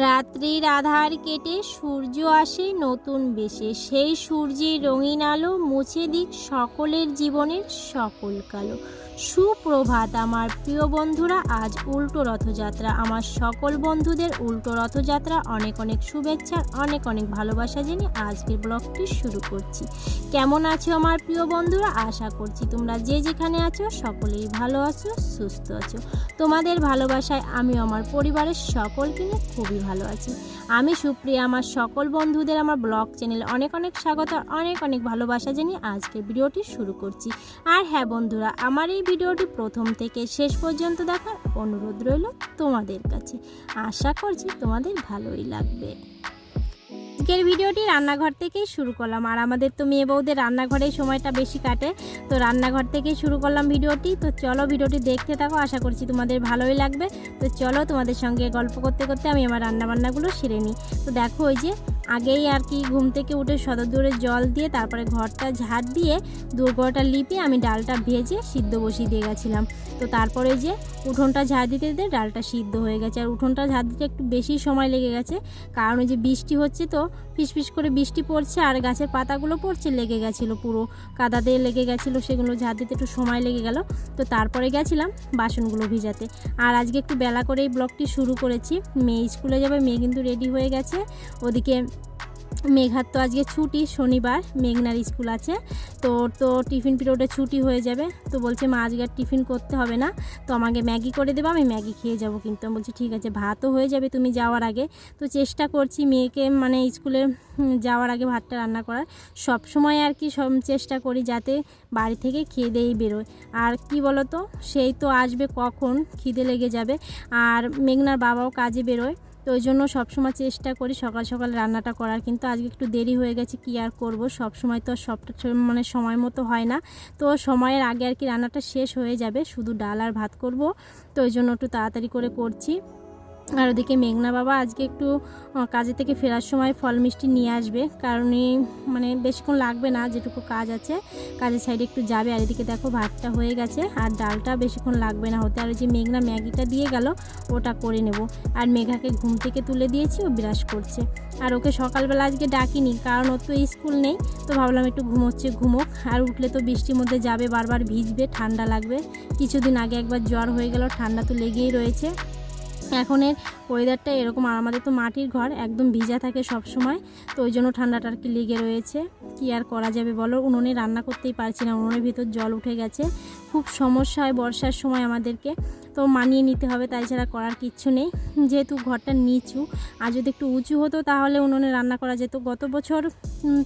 রাত্রির আধার কেটে সূর্য আসে নতুন বেশে, সেই সূর্যের রঙিন আলো মুছে দিক সকলের জীবনের সকল কালো। সুপ্রভাত আমার প্রিয় বন্ধুরা, আজ উল্টো রথযাত্রা। আমার সকল বন্ধুদের উল্টো রথযাত্রা অনেক অনেক শুভেচ্ছা, অনেক অনেক ভালোবাসা জেনে আজকের ব্লগটি শুরু করছি। কেমন আছো আমার প্রিয় বন্ধুরা? আশা করছি তোমরা যে যেখানে আছো সকলেই ভালো আছো, সুস্থ আছো। তোমাদের ভালোবাসায় আমি আমার পরিবারের সকলকে নিয়ে খুবই ভালো আছি। আমি সুপ্রিয়া, আমার সকল বন্ধুদের আমার ব্লগ চ্যানেলে অনেক অনেক স্বাগত, অনেক অনেক ভালোবাসা জানিয়ে আজকের ভিডিওটি শুরু করছি। আর হ্যাঁ বন্ধুরা, আমার এই ভিডিওটি প্রথম থেকে শেষ পর্যন্ত দেখার অনুরোধ রইল তোমাদের কাছে। আশা করছি তোমাদের ভালোই লাগবে। আজকের ভিডিওটি রান্নাঘর থেকেই শুরু করলাম। আর আমাদের তো মেয়ে বউদের রান্নাঘরেই সময়টা বেশি কাটে, তো রান্নাঘর থেকেই শুরু করলাম ভিডিওটি। তো চলো ভিডিওটি দেখতে থাকো, আশা করছি তোমাদের ভালোই লাগবে। তো চলো তোমাদের সঙ্গে গল্প করতে করতে আমি আমার রান্নাবান্নাগুলো সেরে নিই। তো দেখো, ওই যে আগেই আর কি ঘুম থেকে উঠে সদর দূরে জল দিয়ে তারপরে ঘরটা ঝাড় দিয়ে দুর্গটা লিপে আমি ডালটা ভেজে সিদ্ধ বসিয়ে দিয়ে গেছিলাম। তো তারপরে যে উঠোনটা ঝাড় দিতে দিতে ডালটা সিদ্ধ হয়ে গেছে। আর উঠোনটা ঝাড় দিতে একটু বেশি সময় লেগে গেছে, কারণ ওই যে বৃষ্টি হচ্ছে, তো ফিসফিস করে বৃষ্টি পড়ছে আর গাছের পাতাগুলো পড়ছে, লেগে গেছিলো, পুরো কাদাতে লেগে গেছিলো, সেগুলো ঝাড় দিতে একটু সময় লেগে গেল। তো তারপরে গেছিলাম বাসনগুলো ভিজাতে। আর আজকে একটু বেলা করে এই ব্লগটি শুরু করেছি। মেয়ে স্কুলে যাবে, মেয়ে কিন্তু রেডি হয়ে গেছে। ওদিকে মেঘার তো আজকে ছুটি, শনিবার মেঘনার স্কুল আছে, তো টিফিন পিরিয়ডে ছুটি হয়ে যাবে। তো বলছে মা আজকে আর টিফিন করতে হবে না, তো আমাকে ম্যাগি করে দেবো, আমি ম্যাগি খেয়ে যাব। কিন্তু আমি বলছি ঠিক আছে, ভাতও হয়ে যাবে তুমি যাওয়ার আগে। তো চেষ্টা করছি মেয়েকে মানে স্কুলে যাওয়ার আগে ভাতটা রান্না করার। সব সময় আর কি সব চেষ্টা করি যাতে বাড়ি থেকে খেয়ে দিয়েই বেরোয়। আর কি বলো তো, সেই তো আসবে কখন, খিদে লেগে যাবে। আর মেঘনার বাবাও কাজে বেরোয়, তো ওই জন্য সবসময় চেষ্টা করি সকাল সকাল রান্নাটা করার। কিন্তু আজকে একটু দেরি হয়ে গেছে, কি আর করব, সব সময় তো সবটা মানে সময় মতো হয় না। তো সময়ের আগে আর কি রান্নাটা শেষ হয়ে যাবে, শুধু ডাল আর ভাত করব। তো ওই জন্য একটু তাড়াতাড়ি করে করছি। আর ওদিকে মেঘনা বাবা আজকে একটু কাজে থেকে ফেরার সময় ফল মিষ্টি নিয়ে আসবে, কারণ মানে বেশিক্ষণ লাগবে না, যেটুকু কাজ আছে কাজের সাইডে একটু যাবে। আর এদিকে দেখো ভাতটা হয়ে গেছে আর ডালটা বেশিক্ষণ লাগবে না হতে। আর ওই যে মেঘনা ম্যাগিটা দিয়ে গেল, ওটা করে নেব। আর মেঘাকে ঘুম থেকে তুলে দিয়েছি, ও বিরাজ করছে। আর ওকে সকালবেলা আজকে ডাকিনি, কারণ ওর তো স্কুল নেই, তো ভাবলাম একটু ঘুমোচ্ছে, ঘুমোক। আর উঠলে তো বৃষ্টির মধ্যে যাবে, বারবার ভিজবে, ঠান্ডা লাগবে। কিছুদিন আগে একবার জ্বর হয়ে গেল, ঠান্ডা তো লেগেই রয়েছে। এখনের ওয়েদারটা এরকম, আর আমাদের তো মাটির ঘর, একদম ভিজা থাকে সব সময়, তো ওই জন্য ঠান্ডাটা আর কি লেগে রয়েছে। কি আর করা যাবে বলো, উনুনে রান্না করতেই পারছি না, উনুনের ভিতর জল উঠে গেছে। খুব সমস্যা হয় বর্ষার সময় আমাদেরকে, তো মানিয়ে নিতে হবে, তাই ছাড়া করার কিচ্ছু নেই। যেহেতু ঘরটা নিচু, আর যদি একটু উঁচু হতো তাহলে উনুনে রান্না করা যেত। গত বছর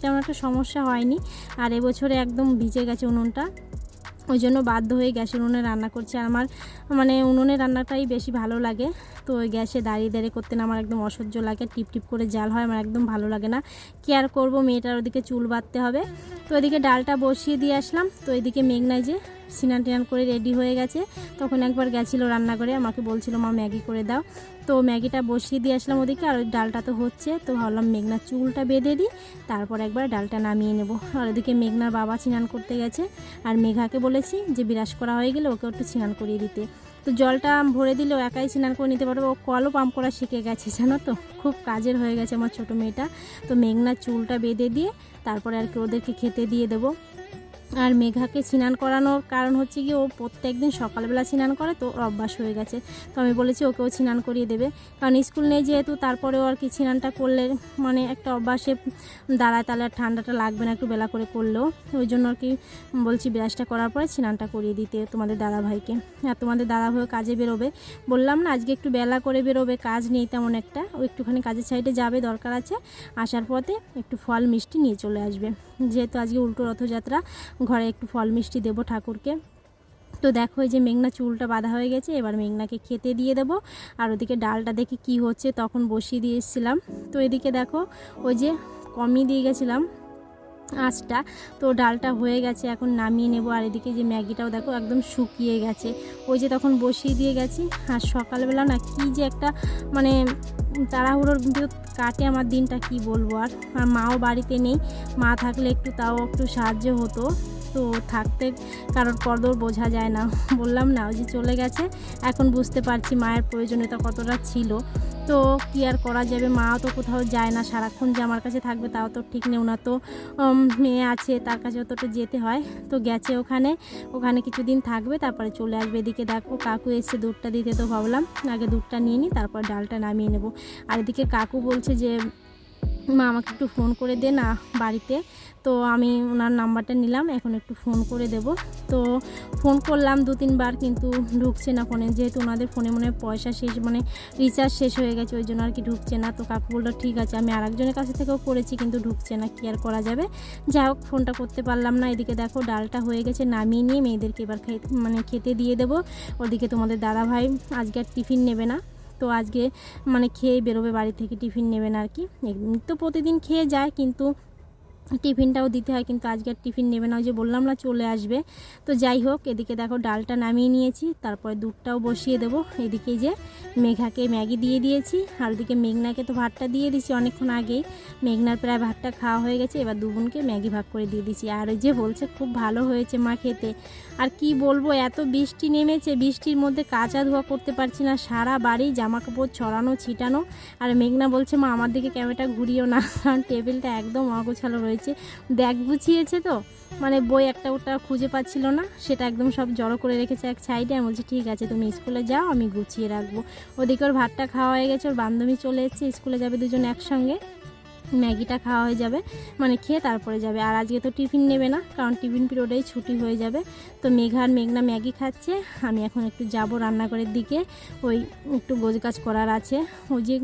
তেমন একটা সমস্যা হয়নি, আর এবছরে একদম ভিজে গেছে উনুনটা, ওই জন্য বাধ্য হয়ে গ্যাসের উনুনে রান্না করছি। আর আমার মানে উনুনে রান্নাটাই বেশি ভালো লাগে। তো ওই গ্যাসে দাঁড়িয়ে দাঁড়িয়ে করতে না আমার একদম অসহ্য লাগে, টিপ টিপ করে জাল হয়, আমার একদম ভালো লাগে না। কি আর করবো, মেয়েটার ওদিকে চুল বাঁধতে হবে। তো ওইদিকে ডালটা বসিয়ে দিয়ে আসলাম। তো এদিকে মেঘনায় যে স্নান টান করে রেডি হয়ে গেছে, তখন একবার গেছিলো রান্নাঘরে, আমাকে বলছিল মা ম্যাগি করে দাও। তো ম্যাগিটা বসিয়ে দিয়ে আসলাম ওদিকে, আর ওই ডালটা তো হচ্ছে, তো ভাবলাম মেঘনার চুলটা বেঁধে দিই, তারপর একবার ডালটা নামিয়ে নেব। আর ওদিকে মেঘনার বাবা স্নান করতে গেছে, আর মেঘাকে বলেছি যে বিরাজ করা হয়ে গেলে ওকে একটু স্নান করিয়ে দিতে। তো জলটা ভরে দিলেও একাই স্নান করে নিতে পারবে, ও কলও পাম্প করা শিখে গেছে, জানো তো, খুব কাজের হয়ে গেছে আমার ছোটো মেয়েটা। তো মেঘনার চুলটা বেঁধে দিয়ে তারপরে আর কি ওদেরকে খেতে দিয়ে দেবো। আর মেঘাকে স্নান করানোর কারণ হচ্ছে কি, ও প্রত্যেক দিন সকালবেলা স্নান করে, তো ওর অভ্যাস হয়ে গেছে। তো আমি বলেছি ওকেও স্নান করিয়ে দেবে, কারণ স্কুল নেই যেহেতু, তারপরেও আর কি স্নানটা করলে মানে একটা অভ্যাসে দাঁড়ায়, তাহলে আর ঠান্ডাটা লাগবে না একটু বেলা করে করলেও। ওই জন্য আর কি বলছি ব্রাশটা করার পরে স্নানটা করিয়ে দিতে তোমাদের দাদাভাইকে। আর তোমাদের দাদাভাইও কাজে বেরোবে, বললাম না আজকে একটু বেলা করে বেরোবে, কাজ নেই তেমন একটা, ও একটুখানি কাজের সাইডে যাবে, দরকার আছে, আসার পথে একটু ফল মিষ্টি নিয়ে চলে আসবে। যেহেতু আজকে উল্টো রথযাত্রা, ঘরে একটু ফল মিষ্টি দেবো ঠাকুরকে। তো দেখো এই যে মেঘনা চুলটা বাঁধা হয়ে গেছে, এবার মেঘনাকে খেতে দিয়ে দেবো। আর ওদিকে ডালটা দেখি কি হচ্ছে, তখন বসিয়ে দিয়ে এসেছিলাম। তো এদিকে দেখো ওই যে কমিয়ে দিয়ে গেছিলাম আঁচটা, তো ডালটা হয়ে গেছে, এখন নামিয়ে নেব। আর এদিকে যে ম্যাগিটাও দেখো একদম শুকিয়ে গেছে, ওই যে তখন বসিয়ে দিয়ে গেছি। আর সকালবেলা না কি যে একটা মানে তাড়াহুড়োর ভিতর কাটে আমার দিনটা, কি বলবো। আর মাও বাড়িতে নেই, মা থাকলে একটু তাও একটু সাহায্য হতো, তো থাকতে কারোর কদর বোঝা যায় না। বললাম না, ওই যে চলে গেছে, এখন বুঝতে পারছি মায়ের প্রয়োজনীয়তা কতটা ছিল। তো কী আর করা যাবে, মাও তো কোথাও যায় না, সারাক্ষণ যে আমার কাছে থাকবে তাও তো ঠিক নেই, ওনার তো মেয়ে আছে, তার কাছেও তো যেতে হয়। তো গেছে ওখানে কিছুদিন থাকবে, তারপরে চলে আসবে। এদিকে দেখো কাকু এসে দুধটা দিতে, তো ভাবলাম আগে দুধটা নিয়ে নিই, তারপর ডালটা নামিয়ে নেব। আর এদিকে কাকু বলছে যে মা আমাকে একটু ফোন করে দে না বাড়িতে। তো আমি ওনার নাম্বারটা নিলাম, এখন একটু ফোন করে দেব। তো ফোন করলাম 2-3 বার, কিন্তু ঢুকছে না ফোনে, যেহেতু ওনাদের ফোনে মনে হয় পয়সা শেষ, মানে রিচার্জ শেষ হয়ে গেছে, ওই জন্য আর কি ঢুকছে না। তো কাকু বললো ঠিক আছে, আমি আরেকজনের কাছে থেকেও করেছি কিন্তু ঢুকছে না, কী আর করা যাবে। যাই হোক, ফোনটা করতে পারলাম না। এদিকে দেখো ডালটা হয়ে গেছে, নামিয়ে নিয়ে মেয়েদেরকে এবার খেতে দিয়ে দেবো। ওদিকে তোমাদের দাদাভাই আজকে আর টিফিন নেবে না, তো আজকে মানে খেয়ে বেরোবে বাড়ি থেকে, টিফিন নেবে না আর কি। এমনি তো প্রতিদিন খেয়ে যায়, কিন্তু টিফিনটাও দিতে হয়, কিন্তু আজকে আর টিফিন নেবে না, ওই যে বললাম না চলে আসবে। তো যাই হোক, এদিকে দেখো ডালটা নামিয়ে নিয়েছি, তারপরে দুধটাও বসিয়ে দেবো। এদিকে যে মেঘাকে ম্যাগি দিয়ে দিয়েছি, আর ওদিকে মেঘনাকে তো ভাতটা দিয়ে দিয়েছি অনেকক্ষণ আগেই। মেঘনার প্রায় ভাতটা খাওয়া হয়ে গেছে, এবার দু বোনকে ম্যাগি ভাগ করে দিয়ে দিয়েছি। আর ওই যে বলছে খুব ভালো হয়েছে মা খেতে। আর কি বলবো, এত বৃষ্টি নেমেছে, বৃষ্টির মধ্যে কাচা ধোয়া করতে পারছি না, সারা বাড়ি জামা কাপড় ছড়ানো ছিটানো। আর মেঘনা বলছে মা আমার দিকে ক্যামেরাটা ঘুরিও না, কারণ টেবিলটা একদম অগোছালো রয়েছে। ব্যাগ গুছিয়েছে, তো মানে বই একটা ওটা খুঁজে পাচ্ছিল না, সেটা একদম সব জড়ো করে রেখেছে এক সাইডে। আমি বলছি ঠিক আছে তুমি স্কুলে যাও, আমি গুছিয়ে রাখবো। ওদিকে ওর ভাতটা খাওয়া হয়ে গেছে, ওর বান্ধবী চলে এসেছে, স্কুলে যাবে দুজন একসঙ্গে, ম্যাগিটা খাওয়া হয়ে যাবে, মানে খেয়ে তারপরে যাবে। আর আজকে তো টিফিন নেবে না, কারণ টিফিন পিরিয়ডেই ছুটি হয়ে যাবে। তো মেঘনা ম্যাগি খাচ্ছে, আমি এখন একটু যাব রান্নাঘরের দিকে, ওই একটু গোছগাছ করার আছে। ওই যে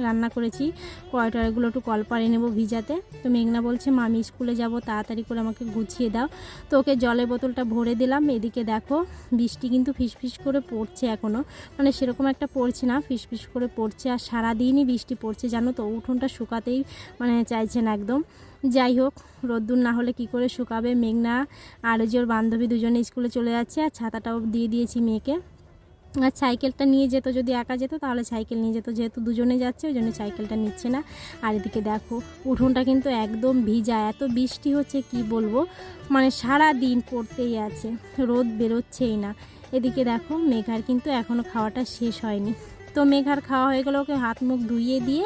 রান্না করেছি কয়টাগুলো একটু কলপারে নেব ভিজাতে। তো মেঘনা বলছে মা আমি স্কুলে যাব, তাড়াতাড়ি করে আমাকে গুছিয়ে দাও। তো ওকে জলের বোতলটা ভরে দিলাম। এদিকে দেখো বৃষ্টি কিন্তু ফিসফিস করে পড়ছে এখনও, মানে সেরকম একটা পড়ছে না, ফিসফিস করে পড়ছে। আর সারাদিনই বৃষ্টি পড়ছে জানো তো, উঠোনটা শুকাতেই মানে চাইছে না একদম। যাই হোক, রোদ্দুর না হলে কি করে শুকাবে। মেঘনা আর যে ওর বান্ধবী দুজনে স্কুলে চলে যাচ্ছে, আর ছাতাটাও দিয়ে দিয়েছি মেয়েকে। আর সাইকেলটা নিয়ে যেত, যদি একা যেত তাহলে সাইকেল নিয়ে যেত, যেহেতু দুজনে যাচ্ছে ওই জন্য সাইকেলটা নিচ্ছে না। আর এদিকে দেখো উঠোনটা কিন্তু একদম ভিজা, এত বৃষ্টি হচ্ছে কি বলবো, মানে সারা দিন পড়তেই আছে, রোদ বেরোচ্ছেই না। এদিকে দেখো মেঘার কিন্তু এখনও খাওয়াটা শেষ হয়নি। তো মেঘার খাওয়া হয়ে গেলো, ওকে হাত মুখ ধুইয়ে দিয়ে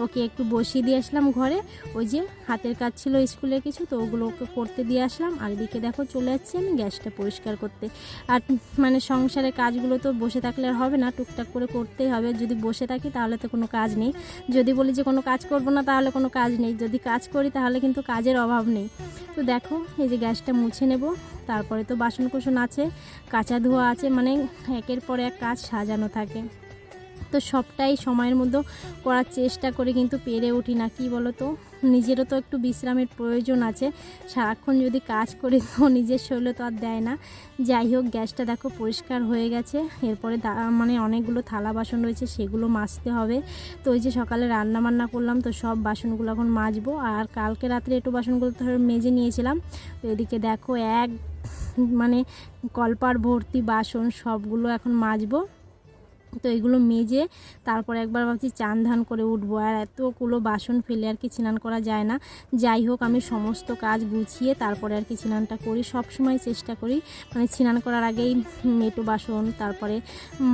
ওকে একটু বসিয়ে দিয়ে আসলাম ঘরে। ওই যে হাতের কাজ ছিল স্কুলের কিছু, তো ওগুলো ওকে করতে দিয়ে আসলাম। আর এদিকে দেখো চলে যাচ্ছি আমি গ্যাসটা পরিষ্কার করতে। আর মানে সংসারের কাজগুলো তো বসে থাকলে আর হবে না, টুকটাক করে করতেই হবে। যদি বসে থাকি তাহলে তো কোনো কাজ নেই, যদি বলি যে কোনো কাজ করব না তাহলে কোনো কাজ নেই, যদি কাজ করি তাহলে কিন্তু কাজের অভাব নেই। তো দেখো এই যে গ্যাসটা মুছে নেব, তারপরে তো বাসন কোসন আছে, কাঁচা ধোয়া আছে, মানে একের পর এক কাজ সাজানো থাকে। তো সবটাই সময়ের মধ্যে করার চেষ্টা করি, কিন্তু পেরে উঠি না। কি বলো তো, নিজেরও তো একটু বিশ্রামের প্রয়োজন আছে, সারাক্ষণ যদি কাজ করি তো নিজের শরীরে তো আর দেয় না। যাই হোক, গ্যাসটা দেখো পরিষ্কার হয়ে গেছে। এরপরে মানে অনেকগুলো থালা বাসন রয়েছে, সেগুলো মাজতে হবে। তো ওই যে সকালে রান্না বান্না করলাম, তো সব বাসনগুলো এখন মাজবো। আর কালকে রাত্রে একটু বাসনগুলো তো মেজে নিয়েছিলাম। তো এদিকে দেখো মানে কলপার ভর্তি বাসন, সবগুলো এখন মাজবো। তো এগুলো মেজে তারপর একবার ভাবছি চান ধান করে উঠবো, আর এতগুলো বাসন ফেলে আর কি স্নান করা যায় না। যাই হোক, আমি সমস্ত কাজ গুছিয়ে তারপরে আর কি স্নানটা করি, সব সময় চেষ্টা করি মানে স্নান করার আগেই মেটো বাসন, তারপরে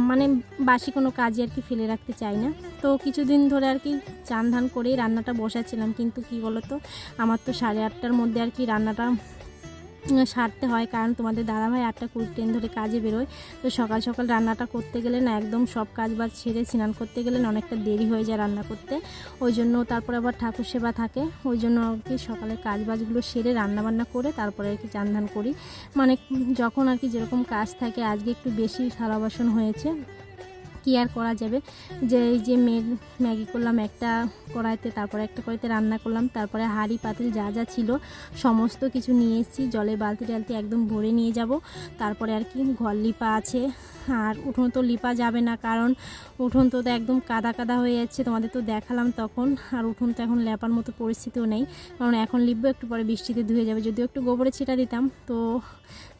মানে বাসি কোনো কাজে আর কি ফেলে রাখতে চাই না। তো কিছুদিন ধরে আর কি চান ধান করেই রান্নাটা বসাচ্ছিলাম, কিন্তু কি বলো তো, আমার তো 8:30টার মধ্যে আর কি রান্নাটা সারতে হয়, কারণ তোমাদের দাদাভাই 8টা 20 ট্রেন ধরে কাজে বেরোয়। তো সকাল সকাল রান্নাটা করতে গেলে না, একদম সব কাজ বাজ ছেড়ে স্নান করতে গেলে না অনেকটা দেরি হয়ে যায় রান্না করতে। ওই জন্য তারপরে আবার ঠাকুর সেবা থাকে, ওই জন্য আর কি সকালে কাজ বাজগুলো সেরে রান্নাবান্না করে তারপরে আর কি চান ধান করি। মানে যখন আর কি যেরকম কাজ থাকে, আজকে একটু বেশি থালা বাসন হয়েছে, কি আর করা যাবে। যে এই যে ম্যাগি করলাম একটা কড়াইতে, তারপরে একটা কড়াইতে রান্না করলাম, তারপরে হাঁড়ি পাতিল যা যা ছিল সমস্ত কিছু নিয়ে এসেছি, জলের বালতি টালতি একদম ভরে নিয়ে যাব। তারপরে আর কি ঘর লিপা আছে, আর উঠোন তো লিপা যাবে না, কারণ উঠোন তো একদম কাদা কাদা হয়ে যাচ্ছে, তোমাদের তো দেখালাম তখন। আর উঠোন তো এখন লেপার মতো পরিস্থিতিও নেই, কারণ এখন লিপবো, একটু পরে বৃষ্টিতে ধুয়ে যাবে। যদিও একটু গোবরে ছিটা দিতাম, তো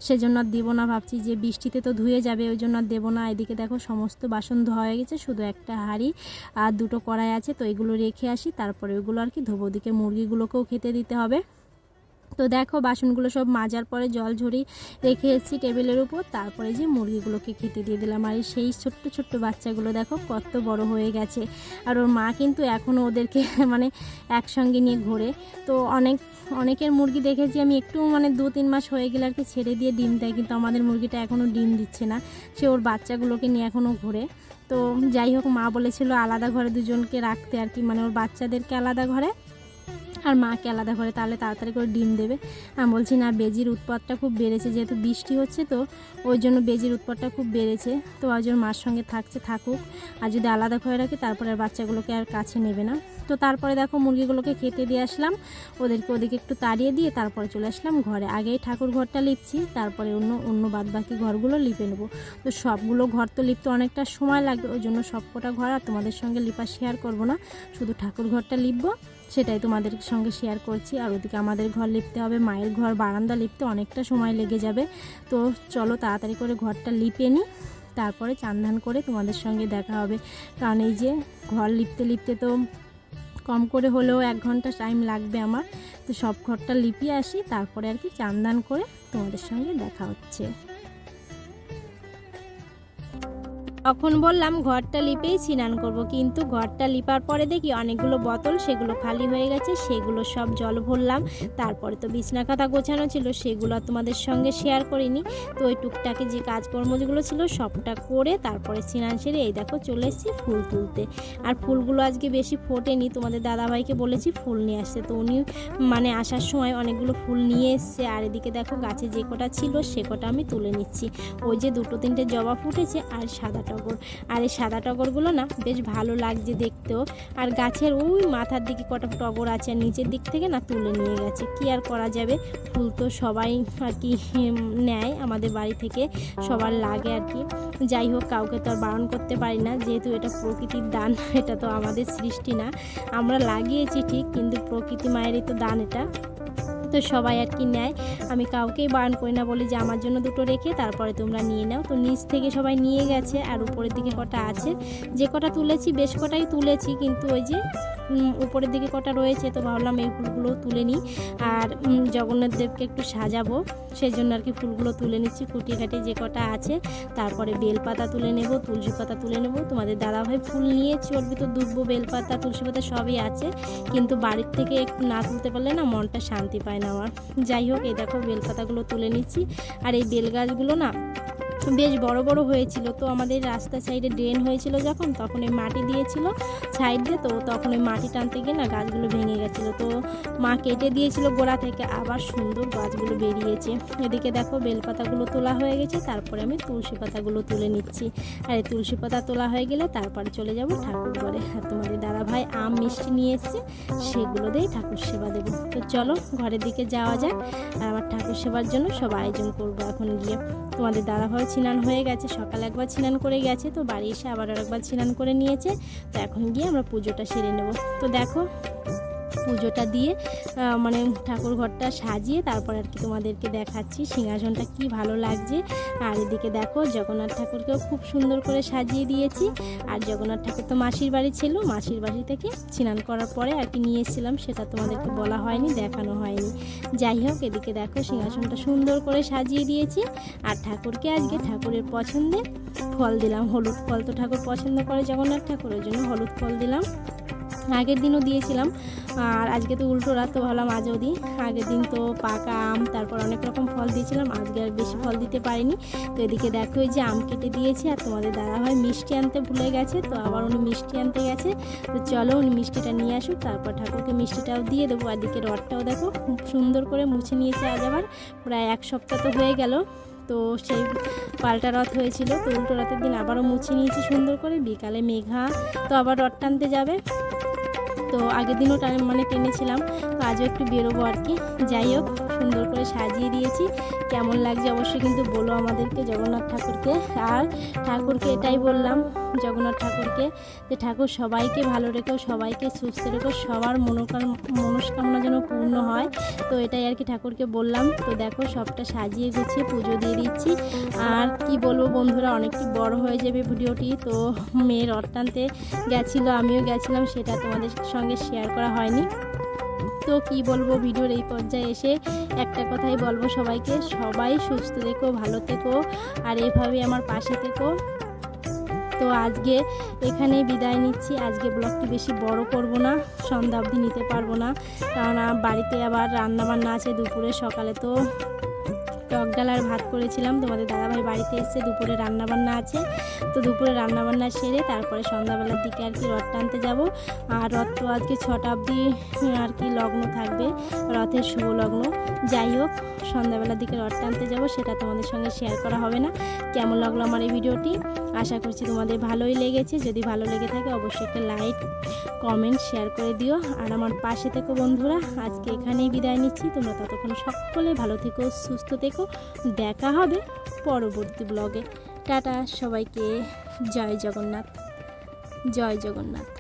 সেজন্য আর দেবো না, ভাবছি যে বৃষ্টিতে তো ধুয়ে যাবে, ওই জন্য আর দেবো না। এদিকে দেখো সমস্ত বাসন ধোয়া হয়ে গেছে, শুধু একটা হাঁড়ি আর 2টো কড়াই আছে, তো এগুলো রেখে আসি, তারপরে ওইগুলো আর কি ধোবো। ওদিকে মুরগিগুলোকেও খেতে দিতে হবে। তো দেখো বাসনগুলো সব মাজার পরে জল ঝরিয়ে রেখে এসেছি টেবিলের উপর। তারপরে যে মুরগিগুলোকে খেতে দিয়ে দিলাম। আর সেই ছোট্ট ছোট্ট বাচ্চাগুলো দেখো কত বড় হয়ে গেছে। আর ওর মা কিন্তু এখনও ওদেরকে মানে একসঙ্গে নিয়ে ঘোরে। তো অনেকের মুরগি দেখেছি আমি একটু মানে 2-3 মাস হয়ে গেলে আর কি ছেড়ে দিয়ে ডিম দেয়, কিন্তু আমাদের মুরগিটা এখনও ডিম দিচ্ছে না, সে ওর বাচ্চাগুলোকে নিয়ে এখনও ঘোরে। তো যাই হোক, মা বলেছিল আলাদা ঘরে দুজনকে রাখতে আর কি, মানে ওর বাচ্চাদেরকে আলাদা ঘরে আর মাকে আলাদা করে, তাহলে তাড়াতাড়ি করে ডিম দেবে। আমি বলছি না, বেজির উৎপাতটা খুব বেড়েছে, যেহেতু বৃষ্টি হচ্ছে তো ওই জন্য বেজির উৎপাতটা খুব বেড়েছে। তো ওই জন্য মার সঙ্গে থাকুক, আর যদি আলাদা করে রাখি তারপরে আর বাচ্চাগুলোকে আর কাছে নেবে না। তো তারপরে দেখো মুরগিগুলোকে খেতে দিয়ে আসলাম, ওদিকে একটু তাড়িয়ে দিয়ে তারপরে চলে আসলাম ঘরে। আগেই ঠাকুর ঘরটা লিপছি, তারপরে অন্য বাদবাকি ঘরগুলো লিপে নেবো। তো সবগুলো ঘর তো লিপতে অনেকটা সময় লাগবে, ওই জন্য সবকটা ঘর আর তোমাদের সঙ্গে লিপা শেয়ার করব না, শুধু ঠাকুর ঘরটা লিপবো, সেটাই তোমাদের সঙ্গে শেয়ার করছি। আর ওদিকে আমাদের ঘর লিপতে হবে, মায়ের ঘর বারান্দা লিপতে অনেকটা সময় লেগে যাবে। তো চলো তাড়াতাড়ি করে ঘরটা লিপে নিই, তারপরে চান ধান করে তোমাদের সঙ্গে দেখা হবে। কারণ এই যে ঘর লিপতে তো কম করে হলেও 1 ঘন্টা টাইম লাগবে আমার। তো সব ঘরটা লিপিয়ে আসি, তারপরে আর কি চান ধান করে তোমাদের সঙ্গে দেখা হচ্ছে। তখন বললাম ঘরটা লিপেই স্নান করব, কিন্তু ঘরটা লিপার পরে দেখি অনেকগুলো বোতল সেগুলো খালি হয়ে গেছে, সেগুলো সব জল ভরলাম। তারপরে তো বিছনা কাঁথা গোছানো ছিল, সেগুলো তোমাদের সঙ্গে শেয়ার করিনি। তো ওই টুকটাকে যে কাজকর্মগুলো ছিল সবটা করে তারপরে স্নান সেরে এই দেখো চলে এসেছি ফুল তুলতে। আর ফুলগুলো আজকে বেশি ফোটেনি, তোমাদের দাদাভাইকে বলেছি ফুল নিয়ে আসতে, তো উনি মানে আসার সময় অনেকগুলো ফুল নিয়ে এসছে। আর এদিকে দেখো গাছে যে কটা ছিল সে কটা আমি তুলে নিচ্ছি। ওই যে 2-3টে জবা ফুটেছে আর সাদা টগর। আর এই সাদা টগরগুলো না বেশ ভালো লাগছে দেখতেও। আর গাছের ওই মাথার দিকে কটা টগর আছে, আর নিচের দিক থেকে না তুলে নিয়ে গেছে, কি আর করা যাবে। ফুল তো সবাই আর কি নেয়, আমাদের বাড়ি থেকে সবার লাগে আর কি। যাই হোক, কাউকে তো আর বারণ করতে পারি না, যেহেতু এটা প্রকৃতির দান, এটা তো আমাদের সৃষ্টি না। আমরা লাগিয়েছি ঠিক, কিন্তু প্রকৃতি মায়েরই তো দান এটা, তো সবাই আর কি নেয়। আমি কাউকেই বারণ করি না, বলি যে আমার জন্য 2টো রেখে তারপরে তোমরা নিয়ে নাও। তো নিচ থেকে সবাই নিয়ে গেছে, আর উপরের দিকে কটা আছে, যে কটা তুলেছি বেশ কটাই তুলেছি, কিন্তু ওই যে উপরের দিকে কটা রয়েছে, তো ভাবলাম এই ফুলগুলো তুলে নিই। আর জগন্নাথ দেবকে একটু সাজাবো, সেই জন্য আর কি ফুলগুলো তুলে নিচ্ছি, কুটিয়ে কাটিয়ে যে কটা আছে। তারপরে বেলপাতা তুলে নেব, তুলসী পাতা তুলে নেব। তোমাদের দাদাভাই ফুল নিয়ে চলবে তো দুব্বো, বেলপাতা, তুলসী পাতা সবই আছে, কিন্তু বাড়ির থেকে একটু না তুলতে পারলে না মনটা শান্তি পায় না আমার। যাই হোক, এই দেখো বেলপাতাগুলো তুলে নিচ্ছি। আর এই বেল গাছগুলো না বেশ বড় বড় হয়েছিল, তো আমাদের রাস্তার সাইডে ড্রেন হয়েছিল যখন, তখন এই মাটি দিয়েছিল সাইড দিয়ে, তো তখন ওই মাটি টানতে গিয়ে না গাছগুলো ভেঙে গেছিলো, তো মা কেটে দিয়েছিল গোড়া থেকে, আবার সুন্দর গাছগুলো বেরিয়েছে। এদিকে দেখো বেলপাতাগুলো তোলা হয়ে গেছে, তারপরে আমি তুলসী পাতাগুলো তুলে নিচ্ছি। আর এই তুলসী পাতা তোলা হয়ে গেলে তারপরে চলে যাব ঠাকুর ঘরে। আর তোমাদের দাদাভাই আম মিষ্টি নিয়ে এসছে, সেগুলো দিয়েই ঠাকুর সেবা দেবো। তো চলো ঘরের দিকে যাওয়া যাক, আর আমার ঠাকুর সেবার জন্য সব আয়োজন করবো এখন গিয়ে। তোমাদের দাদাভাই স্নান হয়ে গেছে, সকালে একবার স্নান করে গেছে, তো বাড়ি এসে আবার আরেকবার স্নান করে নিয়েছে। তো এখন গিয়ে আমরা পুজোটা সেরে নেব। তো দেখো পুজোটা দিয়ে মানে ঠাকুর ঘরটা সাজিয়ে তারপর আর কি তোমাদেরকে দেখাচ্ছি সিংহাসনটা কি ভালো লাগছে। আর এদিকে দেখো জগন্নাথ ঠাকুরকেও খুব সুন্দর করে সাজিয়ে দিয়েছি। আর জগন্নাথ ঠাকুর তো মাসির বাড়ি ছিল, মাসির বাড়ি থেকে স্নান করার পরে আর কি নিয়ে এসেছিলাম, সেটা তোমাদেরকে বলা হয়নি, দেখানো হয়নি। যাই হোক, এদিকে দেখো সিংহাসনটা সুন্দর করে সাজিয়ে দিয়েছি। আর ঠাকুরকে আজকে ঠাকুরের পছন্দে ফল দিলাম, হলুদ ফল তো ঠাকুর পছন্দ করে জগন্নাথ ঠাকুর, ওই জন্য হলুদ ফল দিলাম। আগের দিনও দিয়েছিলাম, আর আজকে তো উল্টো রাত, তো ভাবলাম আজও দিই। আগের দিন তো পাকা আম, তারপর অনেক রকম ফল দিয়েছিলাম, আজকে আর বেশি ফল দিতে পারিনি। তো এদিকে দেখো এই যে আম কেটে দিয়েছি, আর তোমাদের দাদাভাই মিষ্টি আনতে ভুলে গেছে, তো আবার উনি মিষ্টি আনতে গেছে। তো চলো উনি মিষ্টিটা নিয়ে আসুক, তারপর ঠাকুরকে মিষ্টিটাও দিয়ে দেবো। আর দিকে রথটাও দেখো খুব সুন্দর করে মুছে নিয়েছে, আজ আবার প্রায় 1 সপ্তাহ তো হয়ে গেল। তো সেই পাল্টা রথ হয়েছিল, তো উল্টো রথের দিন আবারও মুছে নিয়েছি সুন্দর করে। বিকালে মেঘা তো আবার রথ টানতে যাবে, তো আগের দিনও মানে টেনেছিলাম, তো আজও একটু বেরোবো আর কি। যাই হোক, সুন্দর করে সাজিয়ে দিয়েছি, কেমন লাগছে অবশ্যই কিন্তু বলো আমাদেরকে, জগন্নাথ ঠাকুরকে। আর ঠাকুরকে এটাই বললাম, জগন্নাথ ঠাকুরকে, যে ঠাকুর সবাইকে ভালো রেখো, সবাইকে সুস্থ রেখো, সবার মনস্কামনা যেন পূর্ণ হয়। তো এটাই আর কি ঠাকুরকে বললাম। তো দেখো সবটা সাজিয়ে গুছিয়ে পুজো দিয়ে দিচ্ছি। আর কি বলবো বন্ধুরা, অনেকটি বড় হয়ে যাবে ভিডিওটি। তো মেয়ের রথ টানতে গেছিলো, আমিও গেছিলাম, সেটা তোমাদের সঙ্গে শেয়ার করা হয়নি। তো কি বলবো, ভিডিওর এই পর্যায়ে এসে একটা কথাই বলবো সবাইকে, সবাই সুস্থ থেকো, ভালো থেকো, আর এইভাবে আমার পাশে থেকো। তো আজকে এখানেই বিদায় নিচ্ছি। আজকে ব্লগটি বেশি বড় করব না, সন্ধ্যা অবধি নিতে পারবো না, কারণ বাড়িতে আবার রান্নাবান্না আছে দুপুরে। সকালে তো টক ডাল আর ভাত করেছিলাম, তোমাদের দাদাভাই বাড়িতে এসে দুপুরে রান্নাবান্না আছে। তো দুপুরে রান্নাবান্না সেরে তারপরে সন্ধ্যাবেলার দিকে আর কি রথ টানতে যাব। আর রথ তো আজকে 6টা অবধি আর কি লগ্ন থাকবে, রথের শুভ লগ্ন। যাই হোক, সন্ধ্যাবেলার দিকে রথ টানতে যাব, সেটা তোমাদের সঙ্গে শেয়ার করা হবে না। কেমন লাগলো আমার এই ভিডিওটি, আশা করছি তোমাদের ভালোই লেগেছে। যদি ভালো লেগে থাকে অবশ্যই একটা লাইক, কমেন্ট, শেয়ার করে দিও, আর আমার পাশে থেকো বন্ধুরা। আজকে এখানেই বিদায় নিচ্ছি, তোমরা ততক্ষণ সকলে ভালো থেকো, সুস্থ থেকো। দেখা হবে পরবর্তী ব্লগে। টাটা সবাইকে, জয় জগন্নাথ, জয় জগন্নাথ।